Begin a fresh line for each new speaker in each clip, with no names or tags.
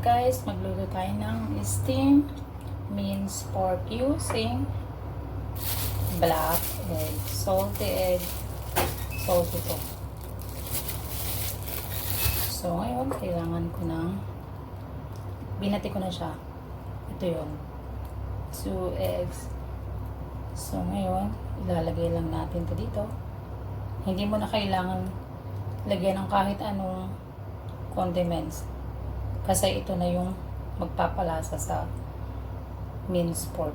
Guys, magluto tayo ng steam minced pork using black egg, salty to. So ngayon, kailangan ko ng binati ko na siya. Ito yun. 2 eggs. So ngayon, ilalagay lang natin to dito. Hindi mo na kailangan lagyan ng kahit anong condiments. Kasi ito na yung magpapalasa sa minced pork.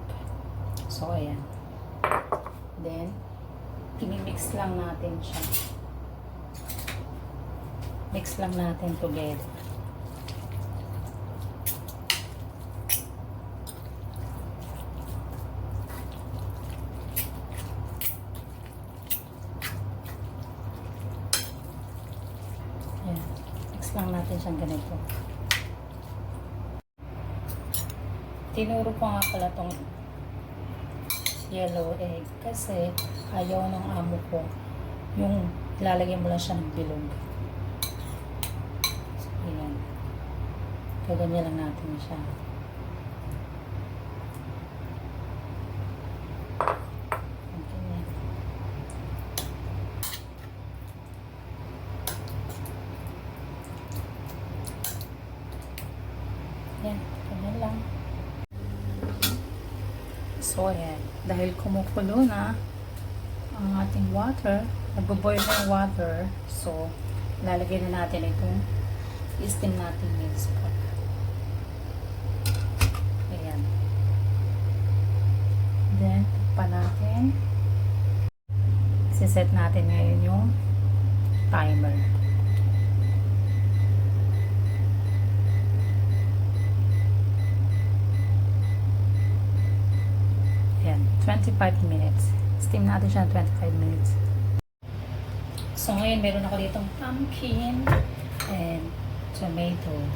So, ayan. Then, i-mix lang natin siya. Mix lang natin together. Ayan. Mix lang natin siyang ganito. Tinuro ko nga pala tong yellow egg kasi ayaw ng amo ko yung lalagyan mo lang siya ng bilog. So, ayan. Kaganyan lang natin siya. Okay. Ayan. Ganyan lang. So, ayan. Dahil kumukulo na ang ating water, nagbo-boil na yung water, so, lalagay na natin itong steam natin minced pork. Ayan. Then, pa natin. Siset natin ngayon yung timer. Ayan, 25 minutes. Steam natin siya 25 minutes. So, ngayon, meron ako ditong pumpkin and tomato.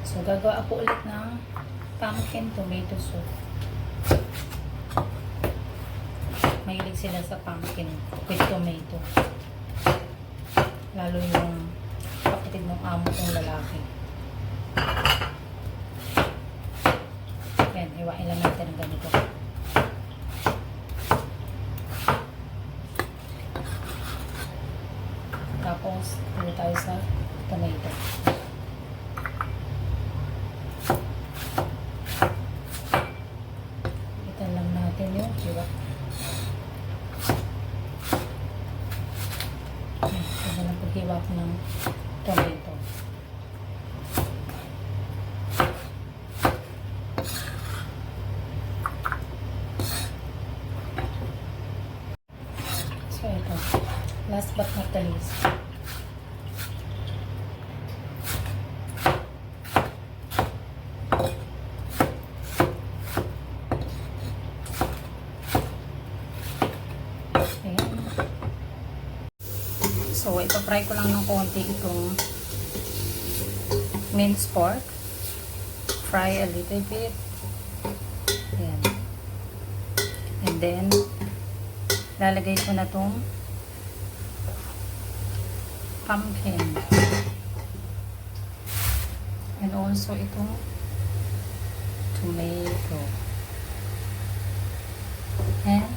So, gagawa ako ulit ng pumpkin tomato soup. Mahilig sila sa pumpkin with tomato. Lalo yung kapatid ng amo kong lalaki. Ayan, hiwain lang natin ng ganito. Tapos, tuloy tayo sa tomato. Itan lang natin yung hiwa. Ito lang paghiwa ko ng tomato. So, ito. Last but not the least. So, ipapry ko lang ng konti itong minced pork. Fry a little bit. Ayan. And then, lalagay ko na itong pumpkin. And also itong tomato. And,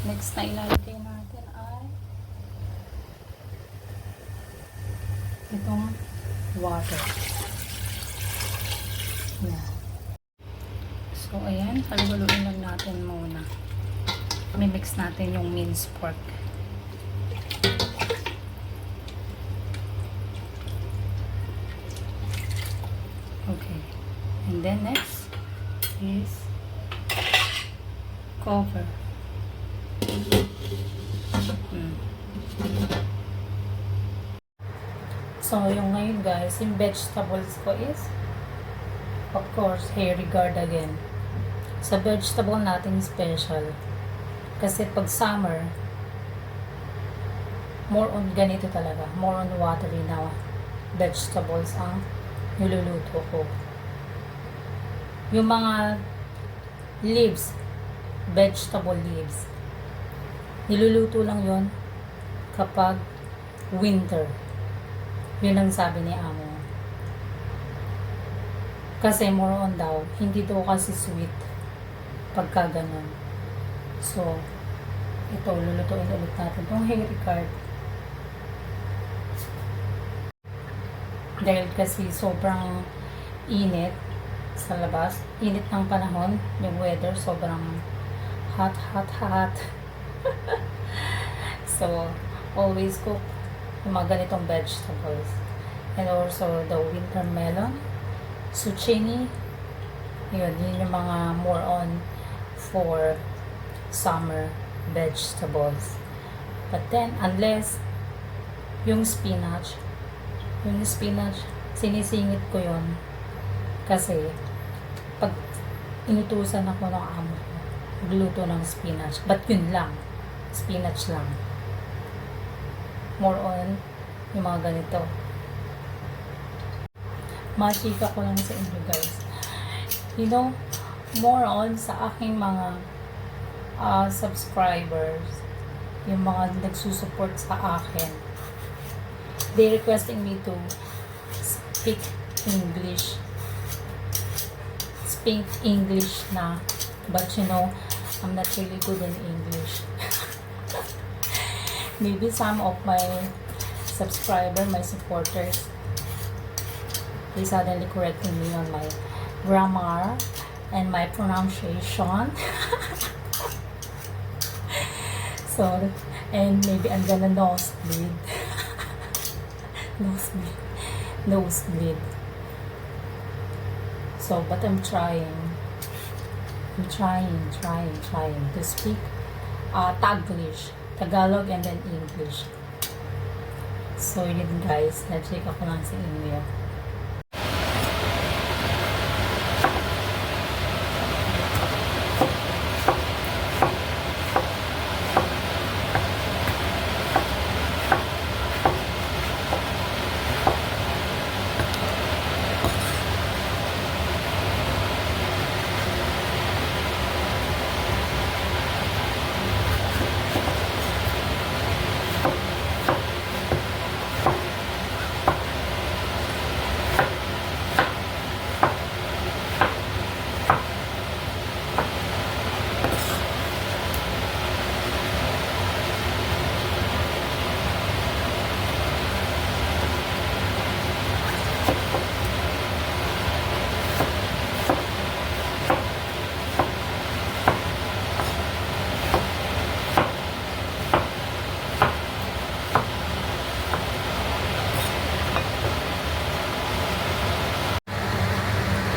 next na ilalagay natin ay itong water. Yan. So, ayan. Haluguluin lang natin muna. Mimix natin yung minced pork. Okay. And then next is cover. So, yung ngayon guys, yung vegetables ko is, of course, hairy gourd again. Sa vegetable natin special. Kasi pag summer, more on ganito talaga. More on watery na vegetables ang niluluto ko. Yung mga leaves, vegetable leaves, niluluto lang yon kapag winter. Yun ang sabi ni amo. Kasi more on daw, hindi daw kasi sweet pagka ganun. So, ito, lulutuin ulit natin itong Harry Card. Dahil kasi sobrang init sa labas, init ng panahon, yung weather sobrang hot, hot, hot. So, always cook yung mga ganitong vegetables. And also, the winter melon, zucchini, yun yung mga more on for summer vegetables. But then, unless yung spinach, sinisingit ko yun. Kasi, pag inutusan ako ng amo ko, magluto ng spinach. But yun lang, spinach lang. More on, yung mga ganito. Machika ko lang sa inyo guys. You know, more on sa aking mga subscribers, yung mga nagsusupport sa akin, they requesting me to speak English na, but you know, I'm not really good in English. Maybe some of my my supporters, they suddenly correcting me on my grammar and my pronunciation. So, and maybe I'm gonna nosebleed. Nosebleed. So, but I'm trying to speak Tagalog and then English. So, yun guys, na-check ako lang sa inyo.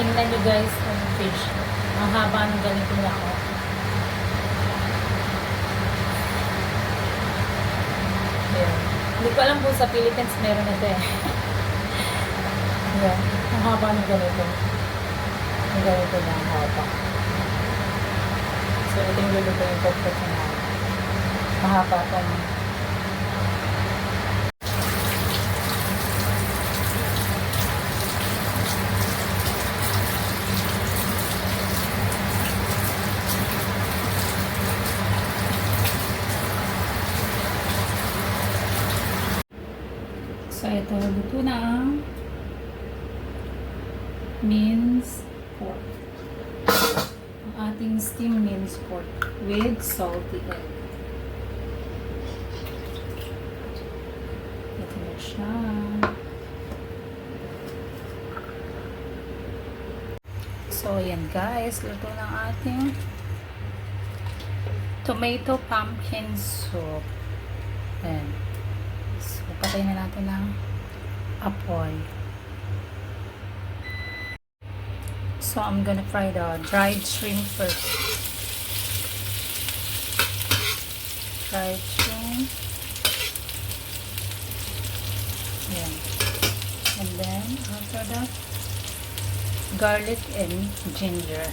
Tingnan nyo guys ang fish. Ang haba ng ganito na ako. Ayan. Hindi ko alam kung sa Philippines meron ito eh. Ayan. Ang haba ng ganito. Ang ganito na ang haba. So ito yung lulutuin ko po na mahaba itong So, ito, luto na ang minced pork. Ang ating steamed minced pork with salty egg. Ito na siya. So, yan guys. Luto na ang ating tomato pumpkin soup. Ayan. So, patayin na natin ng apoy. So, I'm gonna fry the dried shrimp first. Dried shrimp. Ayan. And then, after that, garlic and ginger.